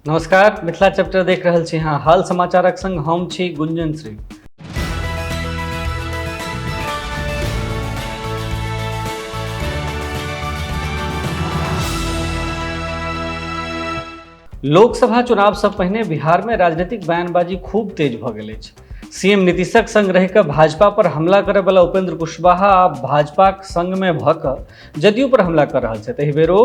नमस्कार, मिथिला चैप्टर देख रहल छी अहाँ। हाल समाचारक संग हम छी गुंजन श्री। लोकसभा चुनाव से पहिने बिहार में राजनीतिक बयानबाजी खूब तेज भ गेल अछि। सीएम नीतीशक संग रहि कऽ भाजपा पर हमला करय वाला उपेंद्र कुशवाहा आब भाजपाक संग में भऽ कऽ जदयू पर हमला कर रहल छथि। एहि बेर ओ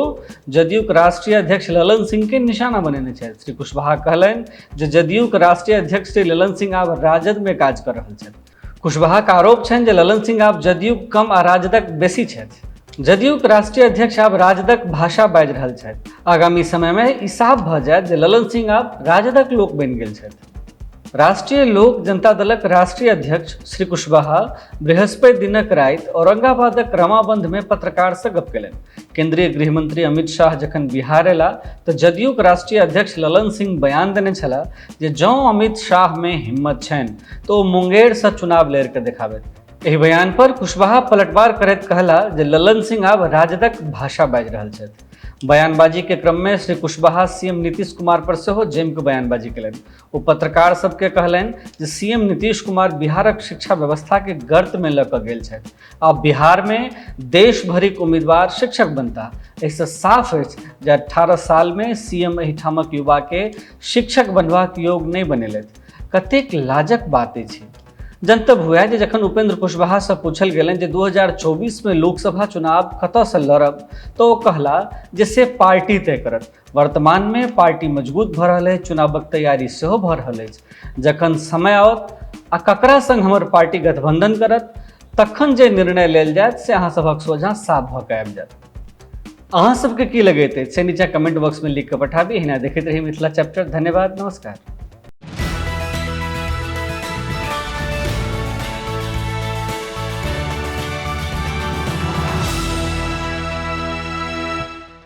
जदयूक राष्ट्रीय अध्यक्ष ललन सिंह के निशाना बनेने छथि। श्री कुशवाहा कहलनि जे जदयूक राष्ट्रीय अध्यक्ष श्री ललन सिंह आब राजद में काज कर रहल छथि। कुशवाहाक आरोप छनि जे ललन सिंह आब जदयूक कम आ राजदक बेसी छथि। जदयूक राष्ट्रीय अध्यक्ष आब राजदक भाषा बाजि रहल छथि। आगामी समय में ई साफ भऽ जायत जे ललन सिंह आब राजदक लोक बनि गेल छथि। राष्ट्रीय लोक जनता दलक राष्ट्रीय अध्यक्ष श्री कुशवाहा बृहस्पति दिनक राति औरंगाबादक रमाबंध में पत्रकार से गप केलनि। केंद्रीय गृह मंत्री अमित शाह जखन बिहार एला तऽ जदयूक राष्ट्रीय अध्यक्ष ललन सिंह बयान देने छलाह जे जँ अमित शाह में हिम्मत छनि तऽ ओ मुंगेर से चुनाव लड़ि कऽ देखाबथि। एहि बयान पर कुशवाहा पलटवार करैत कहला जे ललन सिंह आब राजदक भाषा बाजि रहल छथि। बयानबाजी के क्रम में श्री कुशवाहा सीएम नीतीश कुमार पर सेहो जमि कऽ बयानबाजी केलनि। ओ पत्रकार सबके कहलनि जे सीएम नीतीश कुमार बिहारक शिक्षा व्यवस्था के गर्त में लऽ कऽ गेल छथि। आब बिहार में देश भरिक उम्मीदवार शिक्षक बनता। एहिसँ साफ अछि जे 18 साल में सीएम एहिठामक युवा के शिक्षक बनबाक योग नहि बनेलथि। कतेक लाजक बात अछि। जनतब हुआ जे जखन उपेंद्र कुशवाहा से पूछल गेलनि जे 2024 में लोकसभा चुनाव कतऽ से लड़ब तो ओ कहला जे से पार्टी तय करत। वर्तमान में पार्टी मजबूत भऽ रहल अछि, चुनावक तैयारी सेहो भऽ रहल अछि। जखन समय आओत आ ककरा संग हमर पार्टी गठबंधन करत तखन जे निर्णय लेल जायत से अहाँ सभक सोझाँ साफ भऽ कऽ आबि जायत। अहाँ सबके की लगैत अछि से नीचा कमेंट बॉक्स में लिख कऽ पठाबी। एहिना देखैत रही मिथिला चैप्टर। धन्यवाद, नमस्कार।